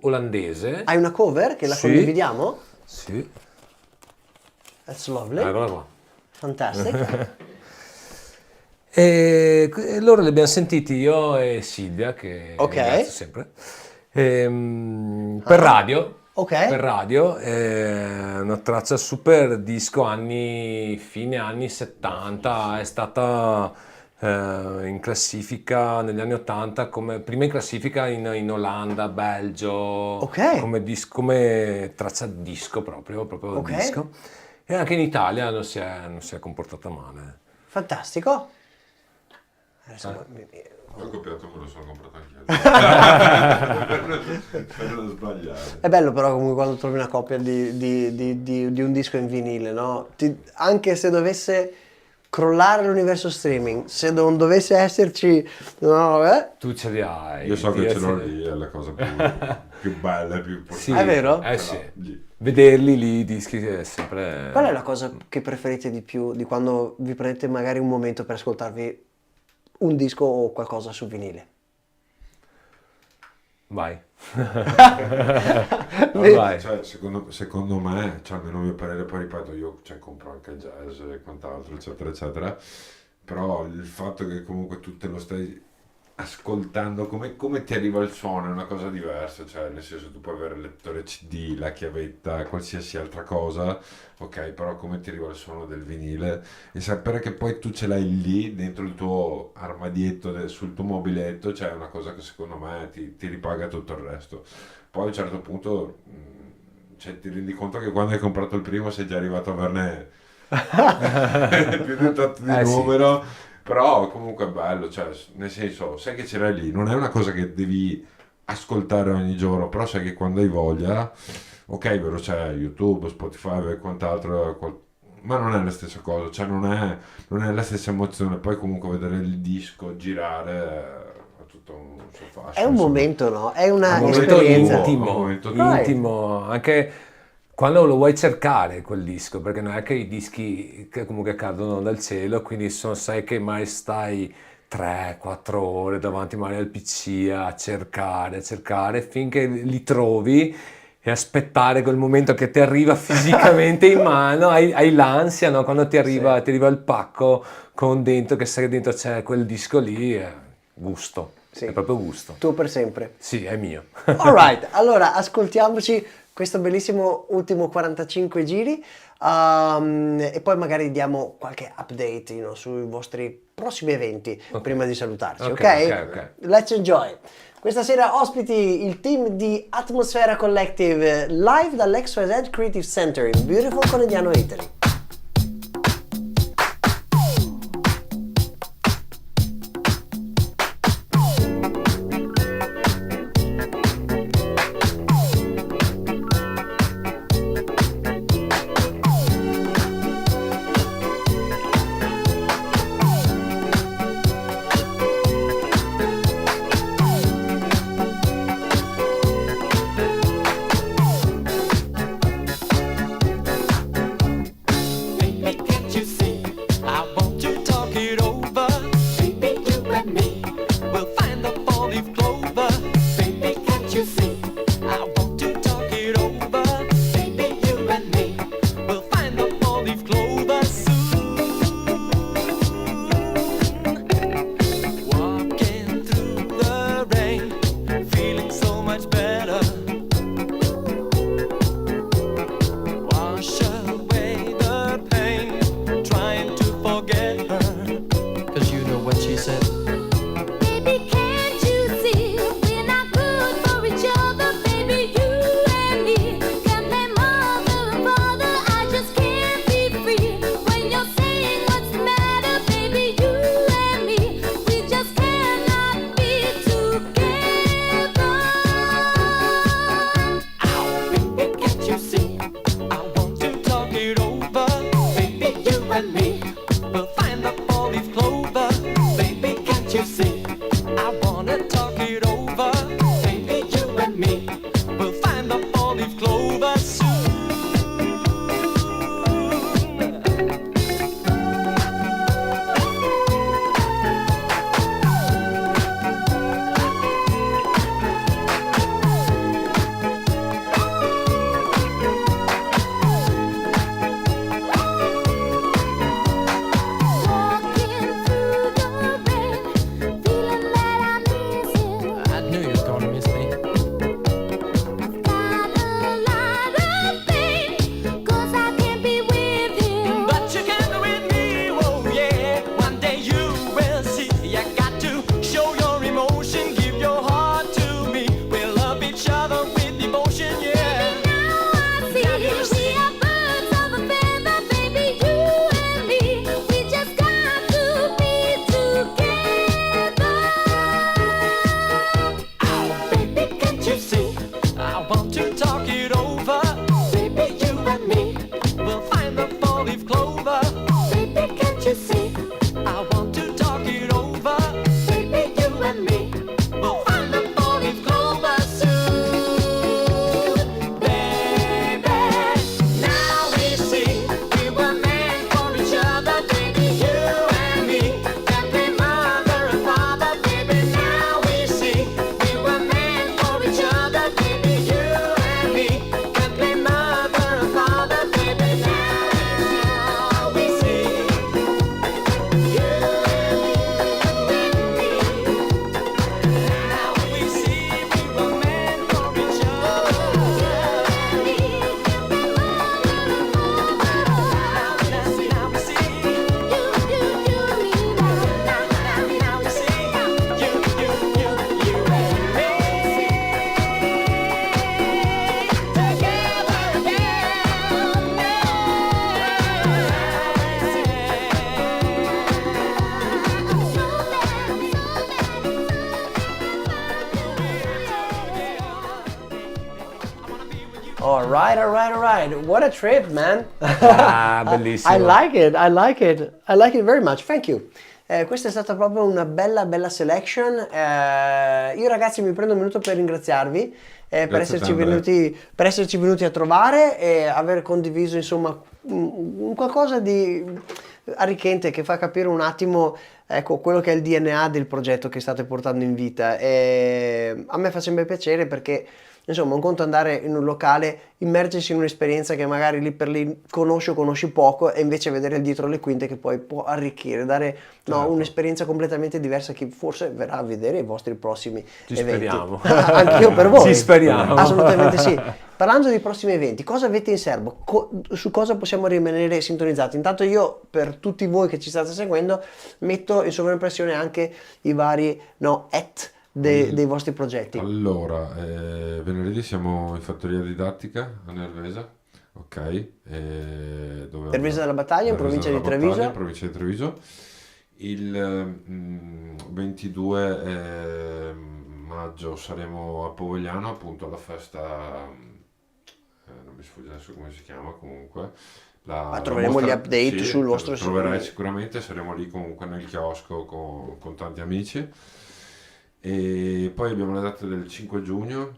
olandese. Hai una cover che la Sì. condividiamo? Sì. That's lovely. Eccola qua. Fantastic. E loro li abbiamo sentiti io e Silvia, che Ok. ringrazio sempre, per radio. Ok. Per radio, una traccia super disco fine anni 70, è stata in classifica negli anni 80, prima in classifica in Olanda, Belgio, Ok. come traccia disco proprio Ok. disco. E anche in Italia non si è comportata male. Fantastico. Ho copiato, me lo sono comprato anche per non sbagliare. È bello però comunque quando trovi una copia di un disco in vinile, no? Anche se dovesse crollare l'universo streaming, se non dovesse esserci, no, tu ce li hai. Io so che ce l'ho lì, è la cosa più bella e più importante. Sì, è vero? Sì. Vederli lì i dischi è sempre... Qual è la cosa che preferite di più di quando vi prendete magari un momento per ascoltarvi un disco o qualcosa su vinile? Vai. Vai. Cioè, secondo me, cioè, almeno a mio parere, poi ripeto, io compro anche jazz e quant'altro, eccetera, eccetera, però il fatto che comunque tu te lo stai ascoltando, come ti arriva il suono è una cosa diversa, cioè nel senso tu puoi avere il lettore CD, la chiavetta, qualsiasi altra cosa, ok, però come ti arriva il suono del vinile e sapere che poi tu ce l'hai lì dentro il tuo armadietto, sul tuo mobiletto, cioè è una cosa che secondo me ti ripaga tutto il resto. Poi a un certo punto cioè, ti rendi conto che quando hai comprato il primo sei già arrivato a averne più di un tot di numero. Sì. Però comunque è bello, cioè nel senso, sai che ce l'hai lì, non è una cosa che devi ascoltare ogni giorno, però sai che quando hai voglia, ok, vero, c'è YouTube, Spotify e quant'altro, ma non è la stessa cosa, cioè non è la stessa emozione, poi comunque vedere il disco girare è tutto un suo fascino. È un momento, no? È una esperienza intimo, anche quando lo vuoi cercare quel disco, perché non è che i dischi che comunque cadono dal cielo, quindi sai che mai stai 3-4 ore davanti magari al PC a cercare finché li trovi e aspettare quel momento che ti arriva fisicamente in mano, hai l'ansia, no? Quando ti arriva il pacco con dentro, che sai che dentro c'è quel disco lì, gusto, è proprio gusto. Tu per sempre. Sì, è mio. Alright, allora ascoltiamoci questo bellissimo ultimo 45 giri e poi magari diamo qualche update sui vostri prossimi eventi prima di salutarci, ok? Let's enjoy! Questa sera ospiti il team di Atmosfera Collective live dall'XYZ Creative Center in Beautiful Conegliano, Italy. All right. What a trip, man. Bellissimo. I like it very much. Thank you. Questa è stata proprio una bella selection. Io ragazzi mi prendo un minuto per ringraziarvi per esserci venuti a trovare e aver condiviso insomma un qualcosa di arricchente che fa capire un attimo, ecco, quello che è il DNA del progetto che state portando in vita. E a me fa sempre piacere perché insomma un conto andare in un locale, immergersi in un'esperienza che magari lì per lì conosci poco, e invece vedere dietro le quinte che poi può arricchire, dare un'esperienza completamente diversa a chi forse verrà a vedere i vostri prossimi eventi. Speriamo. Anch'io per voi. Ci speriamo. Assolutamente sì. Parlando di prossimi eventi, cosa avete in serbo? Su cosa possiamo rimanere sintonizzati? Intanto io, per tutti voi che ci state seguendo, metto in sovraimpressione anche i vari dei vostri progetti. Allora, venerdì siamo in fattoria didattica a Nervesa, ok? Nervesa della Battaglia, in provincia di Treviso. Il 22 maggio saremo a Povegliano, appunto alla festa, non mi sfugge adesso come si chiama comunque. Troveremo gli update sul vostro sito. Troverai sicuramente, saremo lì comunque nel chiosco con tanti amici. E poi abbiamo la data del 5 giugno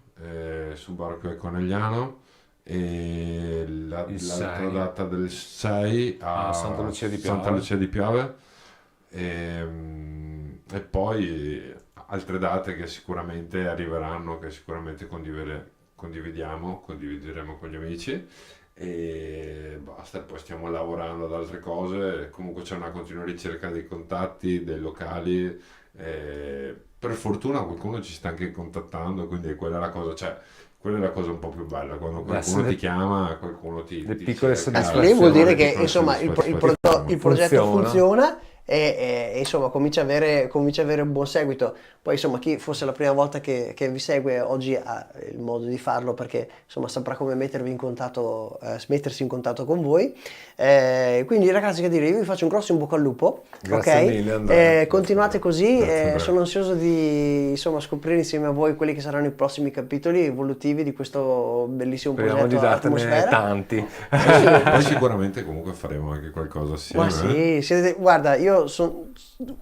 su Barco e Conegliano, e l'altra data del 6 a Santa Lucia di Piave, e poi altre date che sicuramente arriveranno, che sicuramente condivideremo con gli amici, e basta. Poi stiamo lavorando ad altre cose, comunque c'è una continua ricerca dei contatti, dei locali. Per fortuna qualcuno ci sta anche contattando, quindi quella è la cosa, un po' più bella, quando qualcuno ti chiama, qualcuno ti piccole soddisfazioni. Lì vuol dire che insomma il progetto funziona e insomma comincia a avere un buon seguito. Poi insomma chi fosse la prima volta che vi segue oggi ha il modo di farlo, perché insomma saprà come mettersi in contatto con voi. Quindi ragazzi, che dire, io vi faccio un grosso in bocca al lupo. Grazie mille, Andrea. Continuate così, sono ansioso di insomma scoprire insieme a voi quelli che saranno i prossimi capitoli evolutivi di questo bellissimo progetto. Speriamo di dartene tanti. Poi sicuramente comunque faremo anche qualcosa assieme. Ma sì, guarda, io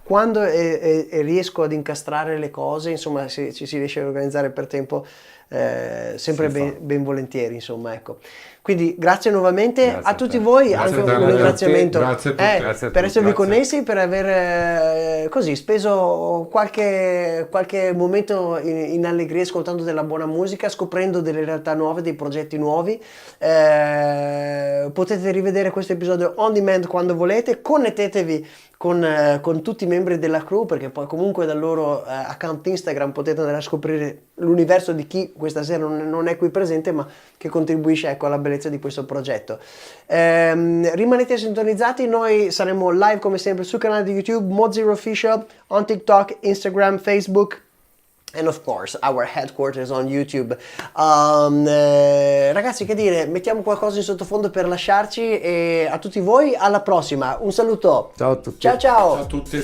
quando riesco ad incastrare le cose, insomma, se ci si riesce a organizzare per tempo, sempre ben volentieri, insomma, ecco. Quindi grazie nuovamente a tutti voi, anche un ringraziamento per esservi connessi, per aver così speso qualche momento in allegria, ascoltando della buona musica, scoprendo delle realtà nuove, dei progetti nuovi. Potete rivedere questo episodio on demand quando volete, connettetevi con tutti i membri della crew, perché poi comunque dal loro account Instagram potete andare a scoprire l'universo di chi questa sera non è qui presente, ma che contribuisce, ecco, alla bellezza di questo progetto. Rimanete sintonizzati, noi saremo live come sempre sul canale di YouTube Mozilla Official, on TikTok, Instagram, Facebook, and of course our headquarters on YouTube. Ragazzi, che dire, mettiamo qualcosa in sottofondo per lasciarci, e a tutti voi alla prossima, un saluto. Ciao a tutti. Ciao Ciao a tutti.